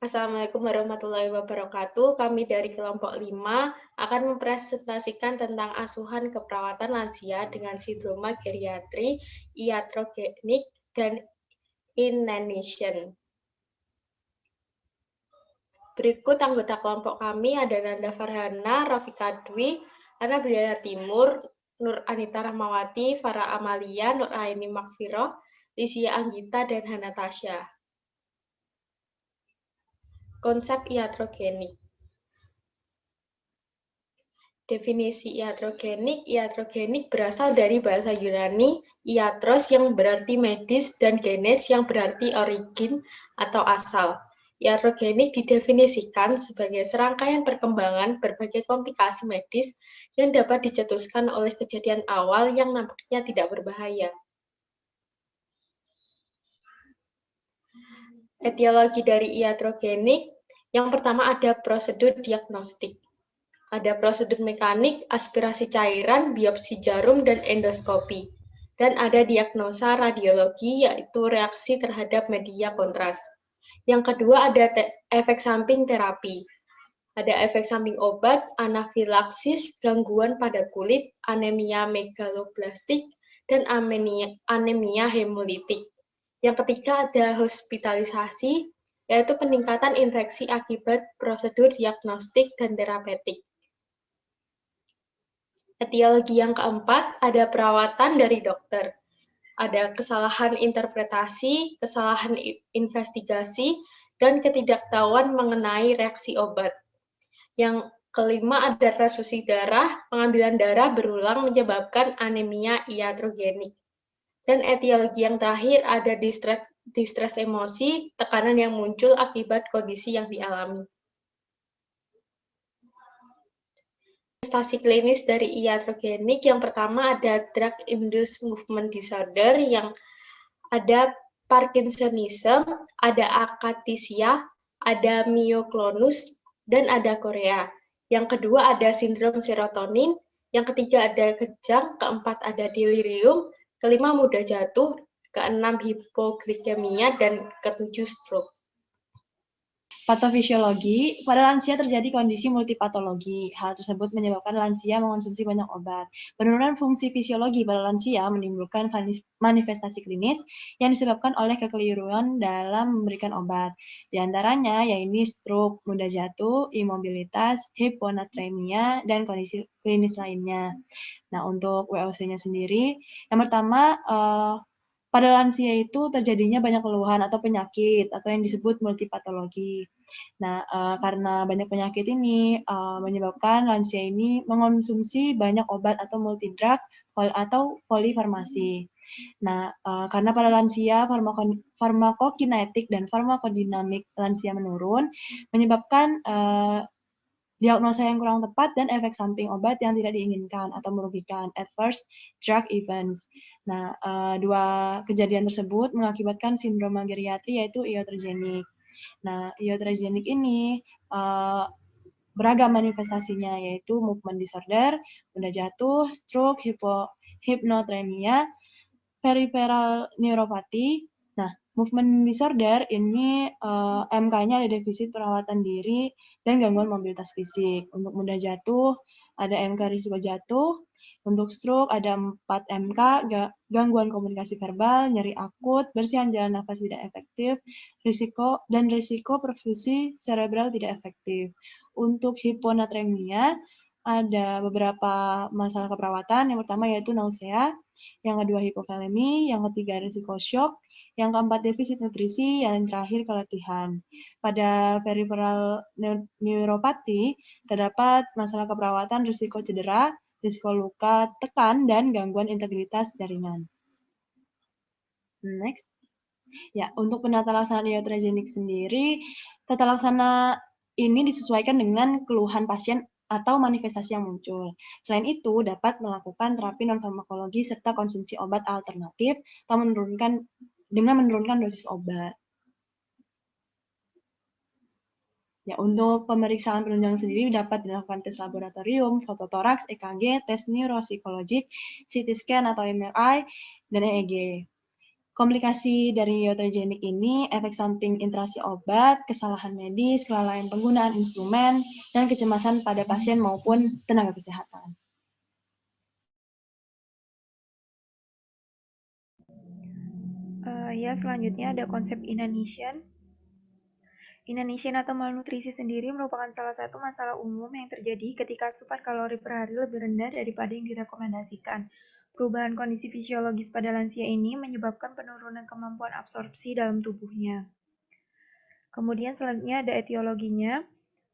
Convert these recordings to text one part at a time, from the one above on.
Assalamualaikum warahmatullahi wabarakatuh. Kami dari kelompok 5 akan mempresentasikan tentang asuhan keperawatan lansia dengan sindroma geriatri, iatrogenik, dan inanition. Berikut anggota kelompok kami ada Nanda Farhana, Rafika Dwi, Ana Briana Timur, Nur Anita Rahmawati, Farah Amalia, Nur Aini Makfiroh, Lisia Anggita, dan Hana Tasya. Konsep iatrogenik. Definisi iatrogenik berasal dari bahasa Yunani iatros yang berarti medis dan genes yang berarti origin atau asal. Iatrogenik didefinisikan sebagai serangkaian perkembangan berbagai komplikasi medis yang dapat dicetuskan oleh kejadian awal yang nampaknya tidak berbahaya. Etiologi dari iatrogenik, yang pertama ada prosedur diagnostik. Ada prosedur mekanik, aspirasi cairan, biopsi jarum, dan endoskopi. Dan ada diagnosa radiologi, yaitu reaksi terhadap media kontras. Yang kedua ada efek samping terapi. Ada efek samping obat, anafilaksis, gangguan pada kulit, anemia megaloblastik, dan anemia hemolitik. Yang ketiga ada hospitalisasi, yaitu peningkatan infeksi akibat prosedur diagnostik dan terapeutik. Etiologi yang keempat, ada perawatan dari dokter. Ada kesalahan interpretasi, kesalahan investigasi, dan ketidaktahuan mengenai reaksi obat. Yang kelima, ada transfusi darah, pengambilan darah berulang menyebabkan anemia iatrogenik. Dan etiologi yang terakhir, ada distres emosi, tekanan yang muncul akibat kondisi yang dialami. Manifestasi klinis dari iatrogenik yang pertama ada drug-induced movement disorder, yang ada Parkinsonism, ada akathisia, ada myoklonus, dan ada chorea. Yang kedua ada sindrom serotonin, yang ketiga ada kejang, keempat ada delirium, kelima mudah jatuh, keenam hipoglikemia, dan ketujuh stroke. Patofisiologi, pada lansia terjadi kondisi multipatologi. Hal tersebut menyebabkan lansia mengonsumsi banyak obat. Penurunan fungsi fisiologi pada lansia menimbulkan manifestasi klinis yang disebabkan oleh kekeliruan dalam memberikan obat. Di antaranya yaitu stroke, mudah jatuh, imobilitas, hiponatremia, dan kondisi klinis lainnya. Nah, untuk WOC-nya sendiri, yang pertama, pada lansia itu terjadinya banyak keluhan atau penyakit atau yang disebut multipatologi. Nah, karena banyak penyakit ini menyebabkan lansia ini mengonsumsi banyak obat atau multidrug atau polifarmasi. Nah, karena pada lansia farmakokinetik dan farmakodinamik lansia menurun, menyebabkan diagnosa yang kurang tepat dan efek samping obat yang tidak diinginkan atau merugikan, adverse drug events. Nah, dua kejadian tersebut mengakibatkan sindroma geriatri yaitu iatrogenik. Nah, iatrogenik ini beragam manifestasinya yaitu movement disorder, mudah jatuh, stroke, hipnotremia, peripheral neuropati. Nah, movement disorder ini MK-nya ada defisit perawatan diri dan gangguan mobilitas fisik. Untuk mudah jatuh, ada MK risiko jatuh. Untuk stroke ada 4 MK, gangguan komunikasi verbal, nyeri akut, bersihan jalan nafas tidak efektif, risiko perfusi cerebral tidak efektif. Untuk hiponatremia ada beberapa masalah keperawatan. Yang pertama yaitu nausea, yang kedua hipokalemi, yang ketiga risiko shock, yang keempat defisit nutrisi, yang terakhir keletihan. Pada peripheral neuropati terdapat masalah keperawatan risiko cedera, risiko luka, tekan, dan gangguan integritas jaringan. Next. Ya, untuk penata laksanaan iatrogenik sendiri, tata laksana ini disesuaikan dengan keluhan pasien atau manifestasi yang muncul. Selain itu, dapat melakukan terapi non-farmakologi serta konsumsi obat alternatif atau menurunkan dosis obat. Ya, untuk pemeriksaan penunjang sendiri dapat dilakukan tes laboratorium, fototoraks, EKG, tes neuropsikologik, CT scan atau MRI, dan EEG. Komplikasi dari iatrogenik ini efek samping interaksi obat, kesalahan medis, kelalaian penggunaan instrumen, dan kecemasan pada pasien maupun tenaga kesehatan. Ya, selanjutnya ada konsep inanition. Inanition atau malnutrisi sendiri merupakan salah satu masalah umum yang terjadi ketika asupan kalori per hari lebih rendah daripada yang direkomendasikan. Perubahan kondisi fisiologis pada lansia ini menyebabkan penurunan kemampuan absorpsi dalam tubuhnya. Kemudian selanjutnya ada etiologinya.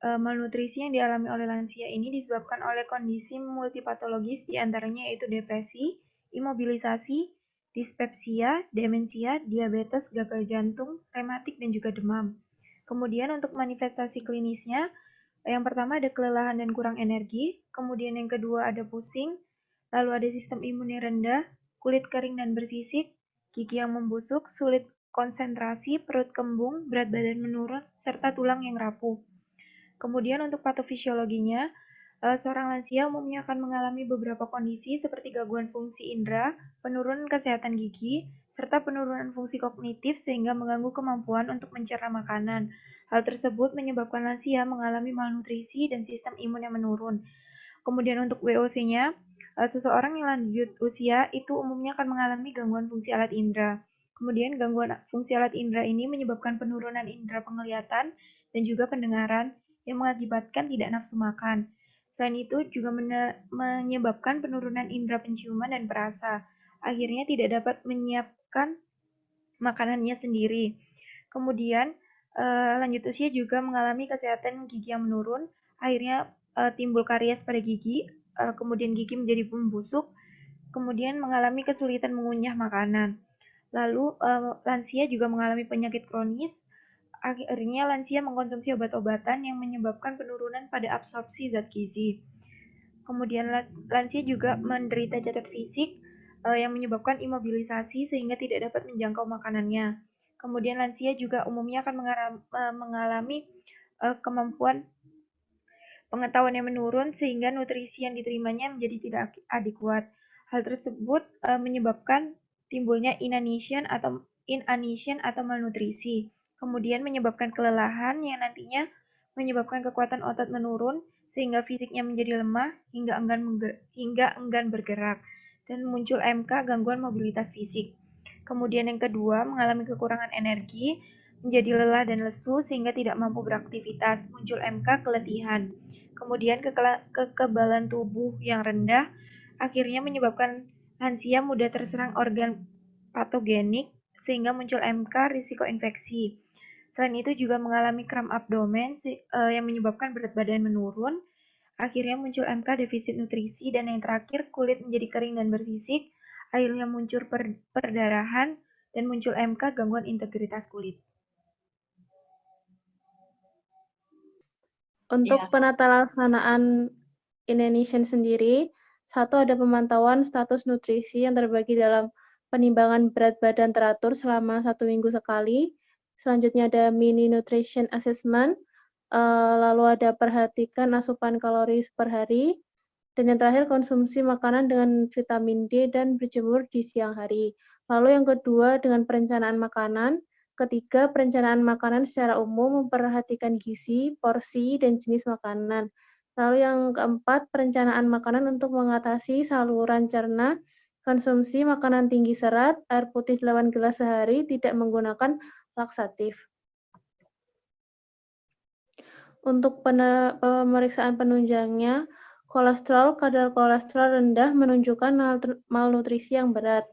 Malnutrisi yang dialami oleh lansia ini disebabkan oleh kondisi multipatologis diantaranya yaitu depresi, imobilisasi, dispepsia, demensia, diabetes, gagal jantung, rematik, dan juga demam. Kemudian untuk manifestasi klinisnya, yang pertama ada kelelahan dan kurang energi, kemudian yang kedua ada pusing, lalu ada sistem imun yang rendah, kulit kering dan bersisik, gigi yang membusuk, sulit konsentrasi, perut kembung, berat badan menurun, serta tulang yang rapuh. Kemudian untuk patofisiologinya, seorang lansia umumnya akan mengalami beberapa kondisi seperti gangguan fungsi indera, penurunan kesehatan gigi, serta penurunan fungsi kognitif sehingga mengganggu kemampuan untuk mencerna makanan. Hal tersebut menyebabkan lansia mengalami malnutrisi dan sistem imun yang menurun. Kemudian untuk WOC-nya, seseorang yang lanjut usia itu umumnya akan mengalami gangguan fungsi alat indera. Kemudian gangguan fungsi alat indera ini menyebabkan penurunan indera penglihatan dan juga pendengaran yang mengakibatkan tidak nafsu makan. Selain itu juga menyebabkan penurunan indera penciuman dan perasa. Akhirnya tidak dapat menyiapkan makanannya sendiri. Kemudian lanjut usia juga mengalami kesehatan gigi yang menurun. Akhirnya timbul karies pada gigi, kemudian gigi menjadi membusuk, kemudian mengalami kesulitan mengunyah makanan. Lalu lansia juga mengalami penyakit kronis. Akhirnya lansia mengkonsumsi obat-obatan yang menyebabkan penurunan pada absorpsi zat gizi. Kemudian lansia juga menderita cacat fisik yang menyebabkan imobilisasi sehingga tidak dapat menjangkau makanannya. Kemudian lansia juga umumnya akan mengalami kemampuan pengetahuan yang menurun sehingga nutrisi yang diterimanya menjadi tidak adekuat. Hal tersebut menyebabkan timbulnya inanition atau malnutrisi. Kemudian menyebabkan kelelahan yang nantinya menyebabkan kekuatan otot menurun sehingga fisiknya menjadi lemah hingga enggan bergerak dan muncul MK gangguan mobilitas fisik. Kemudian yang kedua, mengalami kekurangan energi, menjadi lelah dan lesu sehingga tidak mampu beraktivitas, muncul MK keletihan. Kemudian kekebalan tubuh yang rendah akhirnya menyebabkan lansia mudah terserang organ patogenik sehingga muncul MK risiko infeksi. Selain itu juga mengalami kram abdomen yang menyebabkan berat badan menurun. Akhirnya muncul MK defisit nutrisi dan yang terakhir kulit menjadi kering dan bersisik. Akhirnya muncul perdarahan dan muncul MK gangguan integritas kulit. Untuk penata laksanaan inanition sendiri, satu ada pemantauan status nutrisi yang terbagi dalam penimbangan berat badan teratur selama 1 minggu sekali. Selanjutnya ada mini nutrition assessment, lalu ada perhatikan asupan kalori per hari, dan yang terakhir konsumsi makanan dengan vitamin D dan berjemur di siang hari. Lalu yang kedua dengan perencanaan makanan. Ketiga, perencanaan makanan secara umum memperhatikan gizi, porsi, dan jenis makanan. Lalu yang keempat, perencanaan makanan untuk mengatasi saluran cerna, konsumsi makanan tinggi serat, air putih 8 gelas sehari, tidak menggunakan laksatif. Untuk pemeriksaan penunjangnya, kolesterol, kadar kolesterol rendah menunjukkan malnutrisi yang berat.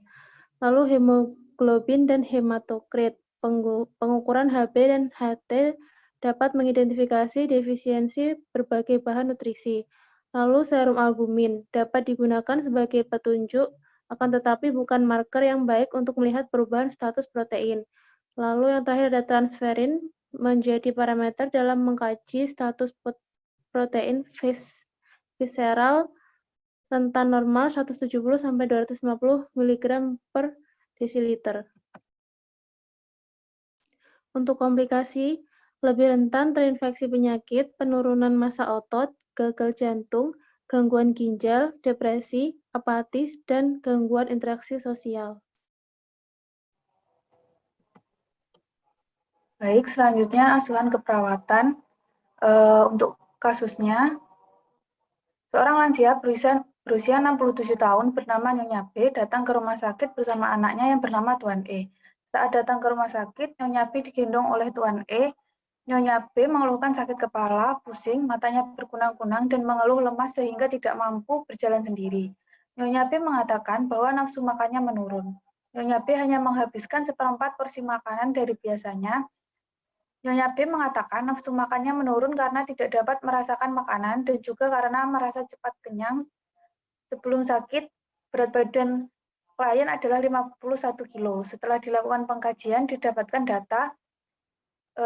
Lalu hemoglobin dan hematokrit. Pengukuran HB dan HT dapat mengidentifikasi defisiensi berbagai bahan nutrisi. Lalu serum albumin dapat digunakan sebagai petunjuk, akan tetapi bukan marker yang baik untuk melihat perubahan status protein. Lalu yang terakhir ada transferin, menjadi parameter dalam mengkaji status protein visceral rentan normal 170 sampai 250 mg per desiliter. Untuk komplikasi, lebih rentan terinfeksi penyakit, penurunan massa otot, gagal jantung, gangguan ginjal, depresi, apatis, dan gangguan interaksi sosial. Baik, selanjutnya asuhan keperawatan. Untuk kasusnya, seorang lansia berusia 67 tahun bernama Nyonya B datang ke rumah sakit bersama anaknya yang bernama Tuan E. Saat datang ke rumah sakit, Nyonya B digendong oleh Tuan E. Nyonya B mengeluhkan sakit kepala, pusing, matanya berkunang-kunang, dan mengeluh lemas sehingga tidak mampu berjalan sendiri. Nyonya B mengatakan bahwa nafsu makannya menurun. Nyonya B hanya menghabiskan seperempat porsi makanan dari biasanya. Nyonya B mengatakan nafsu makannya menurun karena tidak dapat merasakan makanan dan juga karena merasa cepat kenyang. Sebelum sakit, berat badan klien adalah 51 kilo. Setelah dilakukan pengkajian, didapatkan data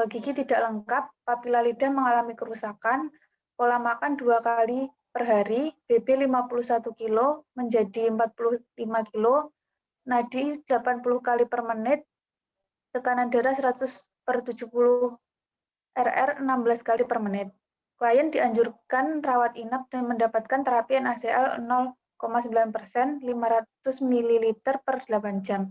gigi tidak lengkap, papila lidah mengalami kerusakan, pola makan 2 kali per hari, BB 51 kilo menjadi 45 kilo, nadi 80 kali per menit, tekanan darah 100 per 70 RR 16 kali per menit. Klien dianjurkan rawat inap dan mendapatkan terapi NaCl 0,9%, 500 ml per 8 jam.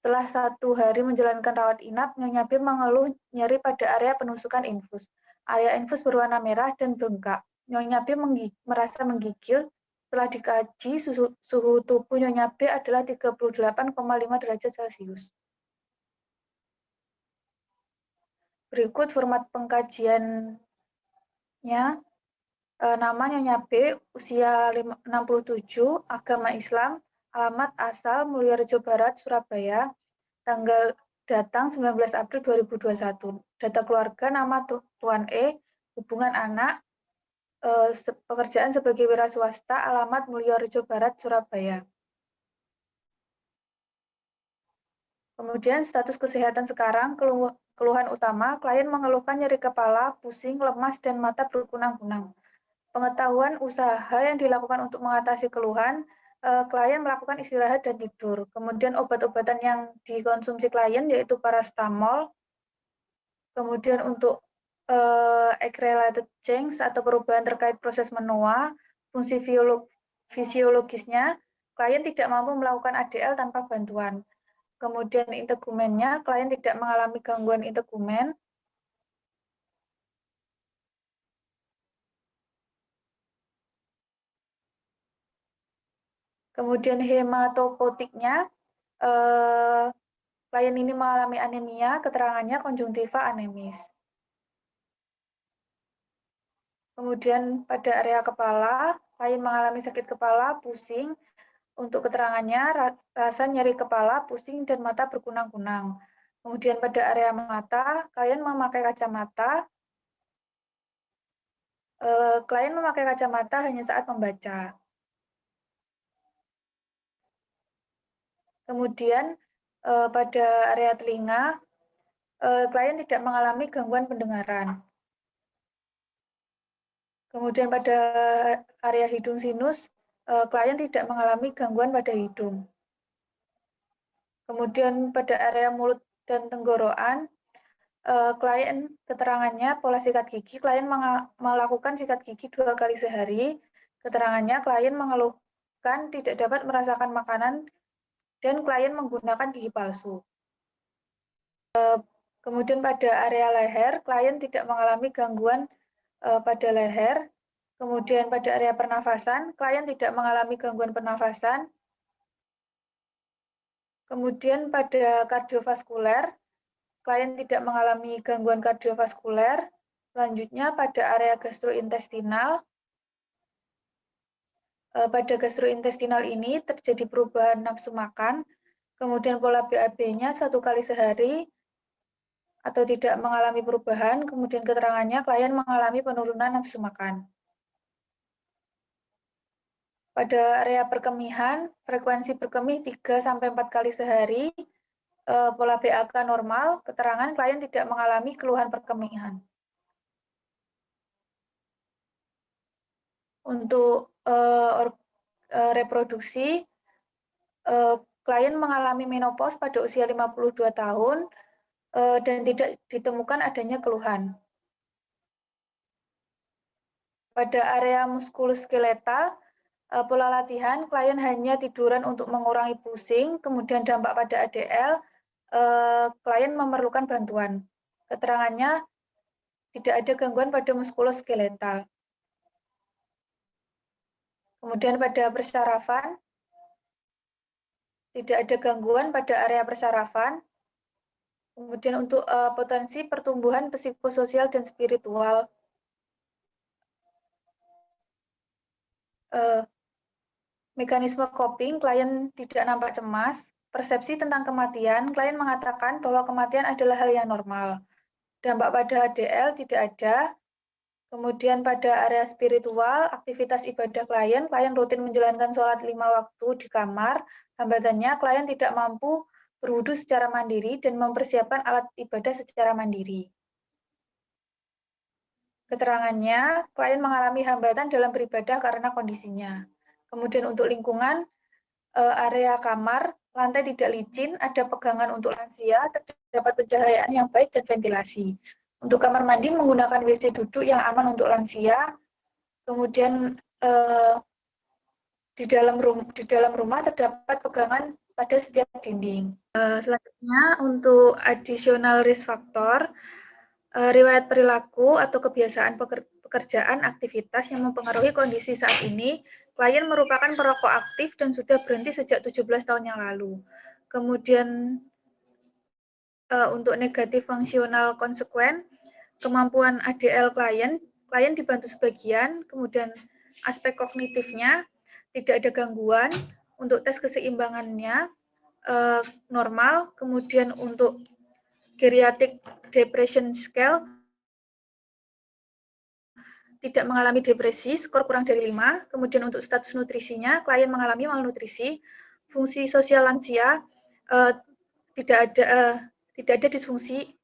Setelah 1 hari menjalankan rawat inap, Nyonya B mengeluh nyeri pada area penusukan infus. Area infus berwarna merah dan bengkak. Nyonya B merasa menggigil. Setelah dikaji, suhu tubuh Nyonya B adalah 38,5 derajat Celcius. Berikut format pengkajiannya. Nama Nyonya B, usia 67, agama Islam, alamat asal Mulyorejo Barat, Surabaya, tanggal datang 19 April 2021. Data keluarga, nama Tuan E, hubungan anak, pekerjaan sebagai wira swasta, alamat Mulyorejo Barat, Surabaya. Kemudian status kesehatan sekarang, keluhan utama, klien mengeluhkan nyeri kepala, pusing, lemas, dan mata berkunang-kunang. Pengetahuan usaha yang dilakukan untuk mengatasi keluhan, klien melakukan istirahat dan tidur. Kemudian obat-obatan yang dikonsumsi klien yaitu parastamol. Kemudian untuk age-related change atau perubahan terkait proses menua, fungsi fisiologisnya, klien tidak mampu melakukan ADL tanpa bantuan. Kemudian integumennya, klien tidak mengalami gangguan integumen. Kemudian hematopotiknya, klien ini mengalami anemia, keterangannya konjungtiva anemis. Kemudian pada area kepala, klien mengalami sakit kepala, pusing. Untuk keterangannya, rasa nyeri kepala, pusing, dan mata berkunang-kunang. Kemudian pada area mata, klien memakai kacamata. Klien memakai kacamata hanya saat membaca. Kemudian pada area telinga, klien tidak mengalami gangguan pendengaran. Kemudian pada area hidung sinus, klien tidak mengalami gangguan pada hidung. Kemudian pada area mulut dan tenggorokan, klien keterangannya pola sikat gigi, klien melakukan sikat gigi 2 kali sehari. Keterangannya klien mengeluhkan tidak dapat merasakan makanan dan klien menggunakan gigi palsu. Kemudian pada area leher, klien tidak mengalami gangguan pada leher. Kemudian pada area pernafasan, klien tidak mengalami gangguan pernafasan. Kemudian pada kardiovaskuler, klien tidak mengalami gangguan kardiovaskuler. Selanjutnya pada area gastrointestinal, pada gastrointestinal ini terjadi perubahan nafsu makan, kemudian pola BAB-nya 1 kali sehari, atau tidak mengalami perubahan, kemudian keterangannya klien mengalami penurunan nafsu makan. Pada area perkemihan, frekuensi berkemih 3-4 kali sehari, pola BAK normal, keterangan klien tidak mengalami keluhan perkemihan. Untuk reproduksi, klien mengalami menopause pada usia 52 tahun dan tidak ditemukan adanya keluhan. Pada area muskuloskeletal, pola latihan, klien hanya tiduran untuk mengurangi pusing, kemudian dampak pada ADL, klien memerlukan bantuan. Keterangannya tidak ada gangguan pada muskuloskeletal. Kemudian pada persarafan, tidak ada gangguan pada area persarafan. Kemudian untuk potensi pertumbuhan psikososial dan spiritual, mekanisme coping, klien tidak nampak cemas. Persepsi tentang kematian, klien mengatakan bahwa kematian adalah hal yang normal. Dampak pada HDL tidak ada. Kemudian pada area spiritual, aktivitas ibadah klien rutin menjalankan sholat 5 waktu di kamar. Hambatannya, klien tidak mampu berwudu secara mandiri dan mempersiapkan alat ibadah secara mandiri. Keterangannya, klien mengalami hambatan dalam beribadah karena kondisinya. Kemudian untuk lingkungan, area kamar, lantai tidak licin, ada pegangan untuk lansia, terdapat pencahayaan yang baik dan ventilasi. Untuk kamar mandi menggunakan WC duduk yang aman untuk lansia. Kemudian di dalam rumah terdapat pegangan pada setiap dinding. Selanjutnya untuk additional risk factor, riwayat perilaku atau kebiasaan pekerjaan aktivitas yang mempengaruhi kondisi saat ini. Klien merupakan perokok aktif dan sudah berhenti sejak 17 tahun yang lalu. Kemudian untuk negatif fungsional konsekuen, kemampuan ADL klien dibantu sebagian, kemudian aspek kognitifnya tidak ada gangguan, untuk tes keseimbangannya normal, kemudian untuk geriatric depression scale tidak mengalami depresi, skor kurang dari 5, kemudian untuk status nutrisinya, klien mengalami malnutrisi, fungsi sosial lansia tidak ada disfungsi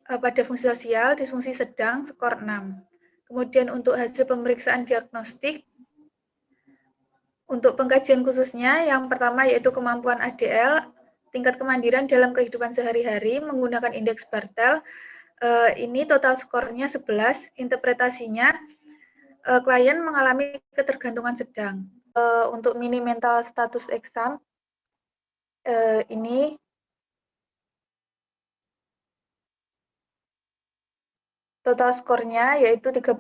pada fungsi sosial, disfungsi sedang, skor 6. Kemudian untuk hasil pemeriksaan diagnostik, untuk pengkajian khususnya, yang pertama yaitu kemampuan ADL, tingkat kemandirian dalam kehidupan sehari-hari menggunakan indeks Bartel. Ini total skornya 11, interpretasinya klien mengalami ketergantungan sedang. Untuk mini mental status exam, ini total skornya yaitu 36,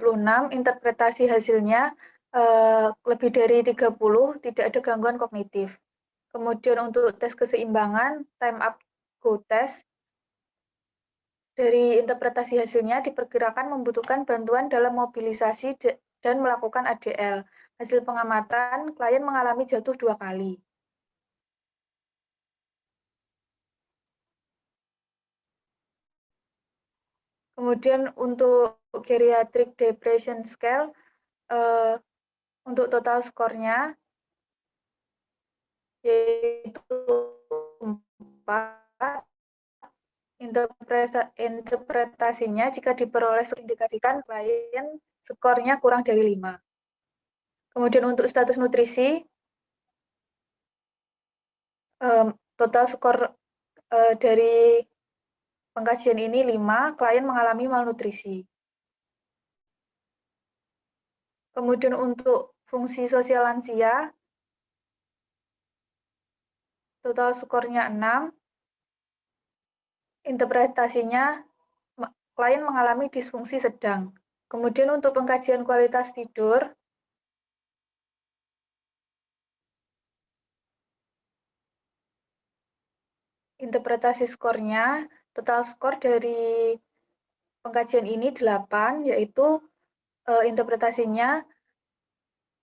interpretasi hasilnya lebih dari 30, tidak ada gangguan kognitif. Kemudian untuk tes keseimbangan, time up go test, dari interpretasi hasilnya diperkirakan membutuhkan bantuan dalam mobilisasi dan melakukan ADL. Hasil pengamatan, klien mengalami jatuh 2 kali. Kemudian untuk geriatric depression scale, untuk total skornya yaitu 4. Interpretasinya jika diperoleh indikasikan klien skornya kurang dari 5. Kemudian untuk status nutrisi, total skor dari pengkajian ini 5, klien mengalami malnutrisi. Kemudian untuk fungsi sosial lansia, total skornya 6, interpretasinya klien mengalami disfungsi sedang. Kemudian untuk pengkajian kualitas tidur, interpretasi skornya, total skor dari pengkajian ini 8, yaitu interpretasinya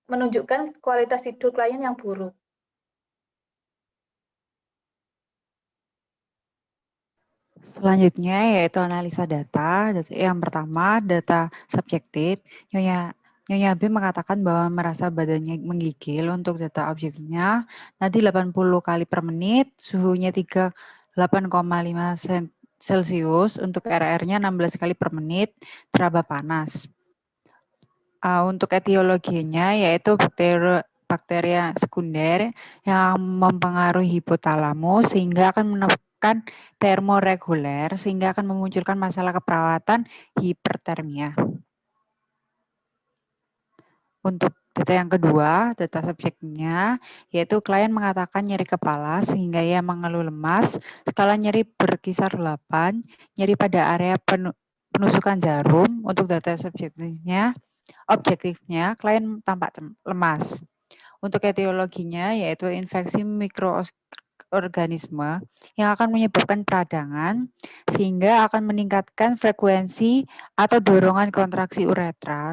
menunjukkan kualitas tidur klien yang buruk. Selanjutnya yaitu analisa data. Yang pertama, data subjektif. Nyonya B mengatakan bahwa merasa badannya menggigil. Untuk data objeknya, nanti 80 kali per menit, suhunya 38,5 Celcius, untuk RR-nya 16 kali per menit, teraba panas. Untuk etiologinya yaitu bakteria sekunder yang mempengaruhi hipotalamus sehingga akan menekan termoreguler sehingga akan memunculkan masalah keperawatan hipertermia. Untuk Data yang kedua, data subjeknya, yaitu klien mengatakan nyeri kepala sehingga ia mengeluh lemas, skala nyeri berkisar 8, nyeri pada area penusukan jarum. Untuk data subjektifnya, klien tampak lemas. Untuk etiologinya, yaitu infeksi mikroorganisme yang akan menyebabkan peradangan, sehingga akan meningkatkan frekuensi atau dorongan kontraksi uretral,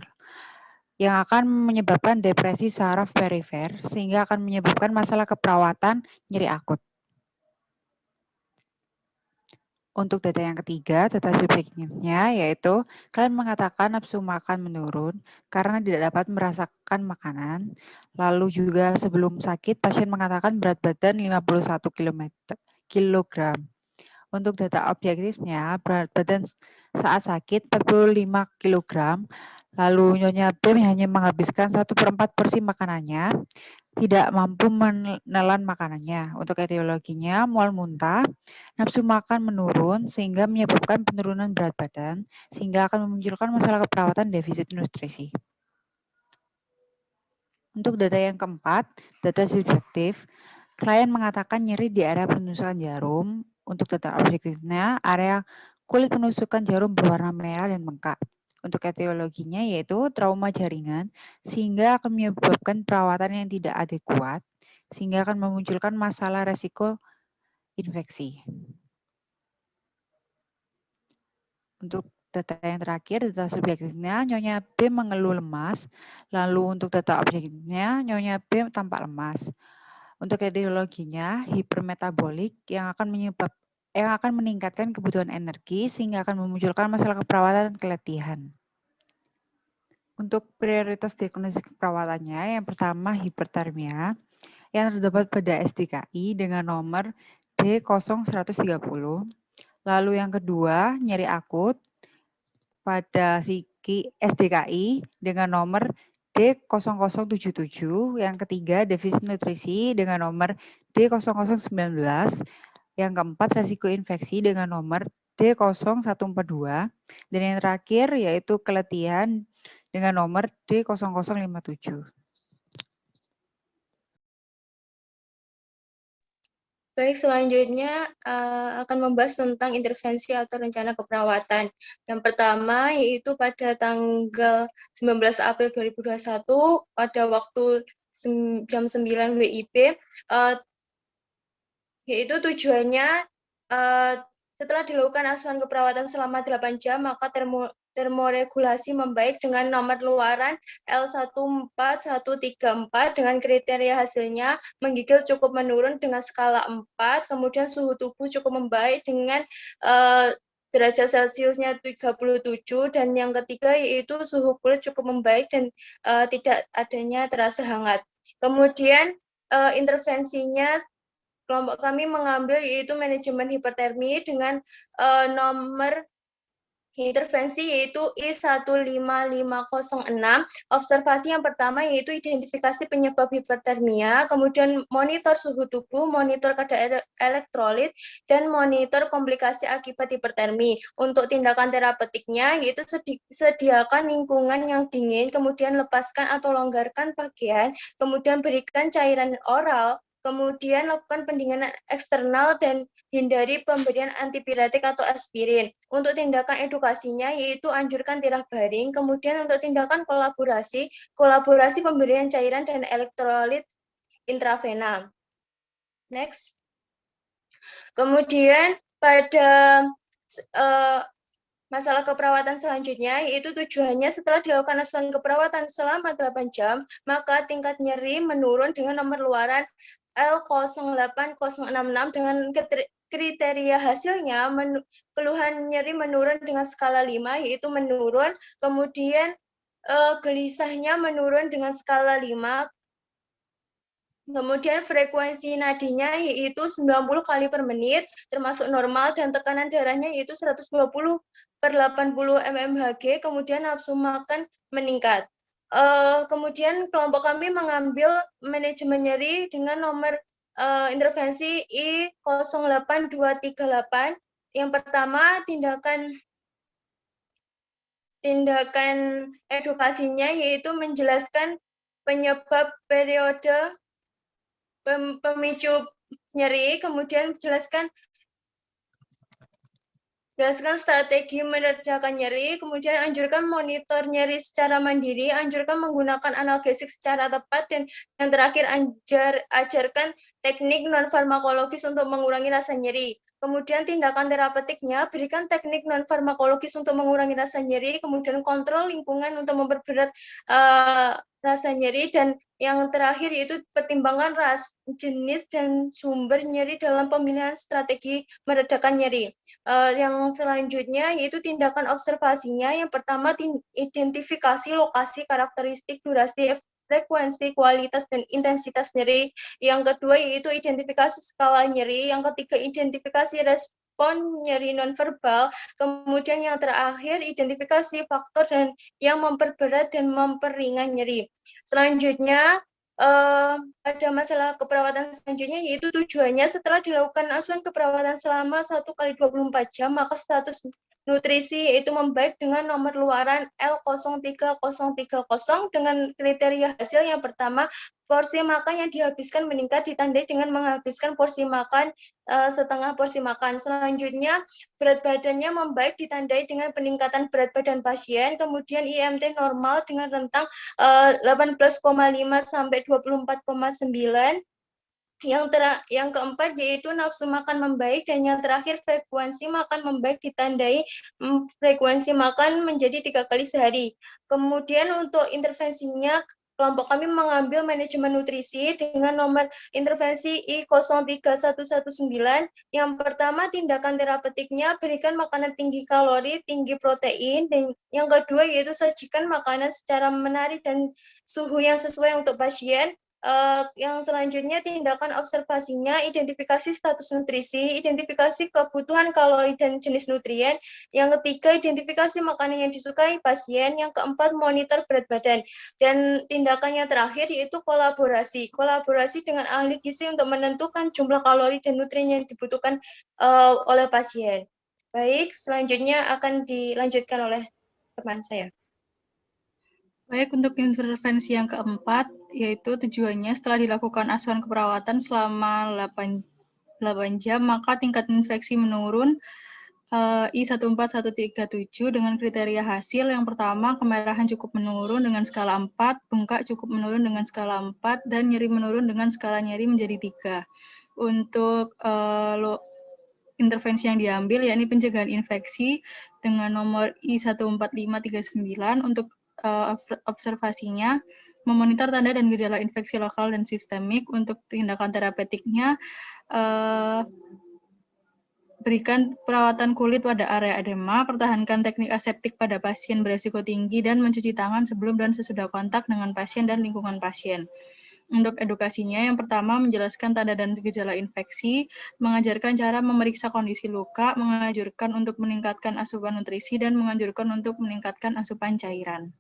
yang akan menyebabkan depresi saraf perifer, sehingga akan menyebabkan masalah keperawatan nyeri akut. Untuk data yang ketiga, data subjektifnya, yaitu kalian mengatakan nafsu makan menurun karena tidak dapat merasakan makanan. Lalu juga sebelum sakit, pasien mengatakan berat badan 51 kilogram. Untuk data objektifnya, berat badan saat sakit 45 kilogram. Lalu Nyonya B hanya menghabiskan 1/4 porsi makanannya, tidak mampu menelan makanannya. Untuk etiologinya, mual muntah, nafsu makan menurun sehingga menyebabkan penurunan berat badan, sehingga akan memunculkan masalah keperawatan defisit nutrisi. Untuk data yang keempat, data subjektif, klien mengatakan nyeri di area penusukan jarum. Untuk data objektifnya, area kulit penusukan jarum berwarna merah dan bengkak. Untuk etiologinya yaitu trauma jaringan, sehingga akan menyebabkan perawatan yang tidak adekuat, sehingga akan memunculkan masalah resiko infeksi. Untuk data yang terakhir, data subjektifnya, Nyonya B mengeluh lemas. Lalu untuk data objektifnya, Nyonya B tampak lemas. Untuk etiologinya, hipermetabolik yang akan meningkatkan kebutuhan energi sehingga akan memunculkan masalah keperawatan dan keletihan. Untuk prioritas diagnosis keperawatannya, yang pertama hipertermia yang terdapat pada SDKI dengan nomor D0130. Lalu yang kedua, nyeri akut pada SDKI dengan nomor D0077. Yang ketiga, defisit nutrisi dengan nomor D0019. Yang keempat, resiko infeksi dengan nomor D0142. Dan yang terakhir yaitu keletihan dengan nomor D0057. Baik, selanjutnya akan membahas tentang intervensi atau rencana keperawatan. Yang pertama yaitu pada tanggal 19 April 2021 pada waktu jam 9 WIB, yaitu tujuannya setelah dilakukan asuhan keperawatan selama 8 jam, maka termoregulasi membaik dengan nomor luaran L14134 dengan kriteria hasilnya menggigil cukup menurun dengan skala 4, kemudian suhu tubuh cukup membaik dengan derajat Celciusnya 37, dan yang ketiga yaitu suhu kulit cukup membaik dan tidak adanya terasa hangat. Kemudian intervensinya kelompok kami mengambil yaitu manajemen hipertermi dengan nomor intervensi yaitu I15506. Observasi yang pertama yaitu identifikasi penyebab hipertermia, kemudian monitor suhu tubuh, monitor kadar elektrolit, dan monitor komplikasi akibat hipertermi. Untuk tindakan terapeutiknya yaitu sediakan lingkungan yang dingin, kemudian lepaskan atau longgarkan pakaian, kemudian berikan cairan oral, kemudian lakukan pendinginan eksternal dan hindari pemberian antipiretik atau aspirin. Untuk tindakan edukasinya yaitu anjurkan tirah baring, kemudian untuk tindakan kolaborasi pemberian cairan dan elektrolit intravena. Next. Kemudian pada masalah keperawatan selanjutnya, yaitu tujuannya setelah dilakukan asuhan keperawatan selama 8 jam, maka tingkat nyeri menurun dengan nomor luaran L08066 dengan kriteria hasilnya keluhan nyeri menurun dengan skala 5, yaitu menurun, kemudian gelisahnya menurun dengan skala 5, kemudian frekuensi nadinya yaitu 90 kali per menit, termasuk normal, dan tekanan darahnya yaitu 120/80 mmHg, kemudian nafsu makan meningkat. Kemudian kelompok kami mengambil manajemen nyeri dengan nomor intervensi I08238. Yang pertama, tindakan edukasinya yaitu menjelaskan penyebab periode pemicu nyeri, kemudian jelaskan strategi meredakan nyeri, kemudian anjurkan monitor nyeri secara mandiri, anjurkan menggunakan analgesik secara tepat, dan yang terakhir ajarkan teknik non-farmakologis untuk mengurangi rasa nyeri. Kemudian tindakan terapeutiknya, berikan teknik non-farmakologis untuk mengurangi rasa nyeri, kemudian kontrol lingkungan untuk memperberat rasa nyeri, dan yang terakhir yaitu pertimbangkan jenis dan sumber nyeri dalam pemilihan strategi meredakan nyeri. Yang selanjutnya yaitu tindakan observasinya. Yang pertama, identifikasi lokasi, karakteristik, durasi, frekuensi, kualitas, dan intensitas nyeri. Yang kedua yaitu identifikasi skala nyeri. Yang ketiga, identifikasi respon nyeri nonverbal. Kemudian yang terakhir, identifikasi faktor yang memperberat dan memperingan nyeri. Selanjutnya, pada masalah keperawatan selanjutnya, yaitu tujuannya setelah dilakukan asuhan keperawatan selama 1x24 jam, maka status nutrisi yaitu membaik dengan nomor luaran L03030 dengan kriteria hasil. Yang pertama, porsi makan yang dihabiskan meningkat ditandai dengan menghabiskan porsi makan setengah porsi makan. Selanjutnya, berat badannya membaik ditandai dengan peningkatan berat badan pasien. Kemudian IMT normal dengan rentang 18,5 sampai 24,9. Yang keempat yaitu nafsu makan membaik, dan yang terakhir frekuensi makan membaik ditandai frekuensi makan menjadi 3 kali sehari. Kemudian untuk intervensinya, kelompok kami mengambil manajemen nutrisi dengan nomor intervensi I03119. Yang pertama, tindakan terapeutiknya berikan makanan tinggi kalori, tinggi protein, dan yang kedua yaitu sajikan makanan secara menarik dan suhu yang sesuai untuk pasien. Yang selanjutnya, tindakan observasinya, identifikasi status nutrisi, identifikasi kebutuhan kalori dan jenis nutrien. Yang ketiga, identifikasi makanan yang disukai pasien. Yang keempat, monitor berat badan. Dan tindakan yang terakhir yaitu kolaborasi. Kolaborasi dengan ahli gizi untuk menentukan jumlah kalori dan nutrien yang dibutuhkan oleh pasien. Baik, selanjutnya akan dilanjutkan oleh teman saya. Baik, untuk intervensi yang keempat, yaitu tujuannya setelah dilakukan asuhan keperawatan selama 8 jam, maka tingkat infeksi menurun I14137 dengan kriteria hasil. Yang pertama, kemerahan cukup menurun dengan skala 4, bengkak cukup menurun dengan skala 4, dan nyeri menurun dengan skala nyeri menjadi 3. Untuk intervensi yang diambil, yakni pencegahan infeksi dengan nomor I14539. Untuk observasinya, memonitor tanda dan gejala infeksi lokal dan sistemik. Untuk tindakan terapeutiknya, berikan perawatan kulit pada area edema, pertahankan teknik aseptik pada pasien beresiko tinggi, dan mencuci tangan sebelum dan sesudah kontak dengan pasien dan lingkungan pasien. Untuk edukasinya, yang pertama menjelaskan tanda dan gejala infeksi, mengajarkan cara memeriksa kondisi luka, menganjurkan untuk meningkatkan asupan nutrisi, dan menganjurkan untuk meningkatkan asupan cairan.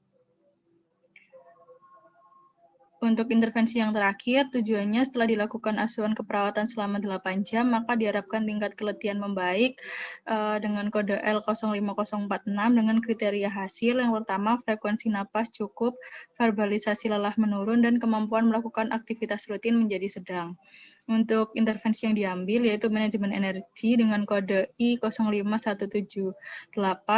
Untuk intervensi yang terakhir, tujuannya setelah dilakukan asuhan keperawatan selama 8 jam, maka diharapkan tingkat keletihan membaik dengan kode L05046 dengan kriteria hasil. Yang pertama, frekuensi napas cukup, verbalisasi lelah menurun, dan kemampuan melakukan aktivitas rutin menjadi sedang. Untuk intervensi yang diambil yaitu manajemen energi dengan kode I05178.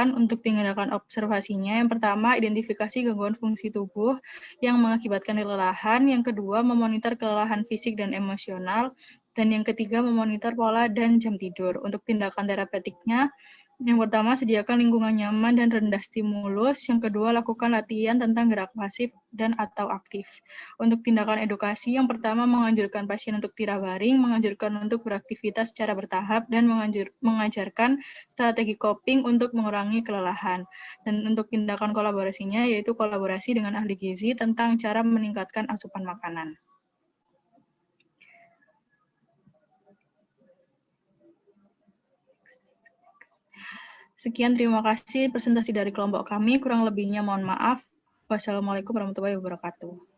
Untuk tindakan observasinya, yang pertama identifikasi gangguan fungsi tubuh yang mengakibatkan kelelahan, yang kedua memonitor kelelahan fisik dan emosional, dan yang ketiga memonitor pola dan jam tidur. Untuk tindakan terapeutiknya, yang pertama, sediakan lingkungan nyaman dan rendah stimulus. Yang kedua, lakukan latihan tentang gerak pasif dan atau aktif. Untuk tindakan edukasi, yang pertama, menganjurkan pasien untuk tidak baring, menganjurkan untuk beraktivitas secara bertahap, dan mengajarkan strategi coping untuk mengurangi kelelahan. Dan untuk tindakan kolaborasinya, yaitu kolaborasi dengan ahli gizi tentang cara meningkatkan asupan makanan. Sekian, terima kasih presentasi dari kelompok kami. Kurang lebihnya mohon maaf. Wassalamualaikum warahmatullahi wabarakatuh.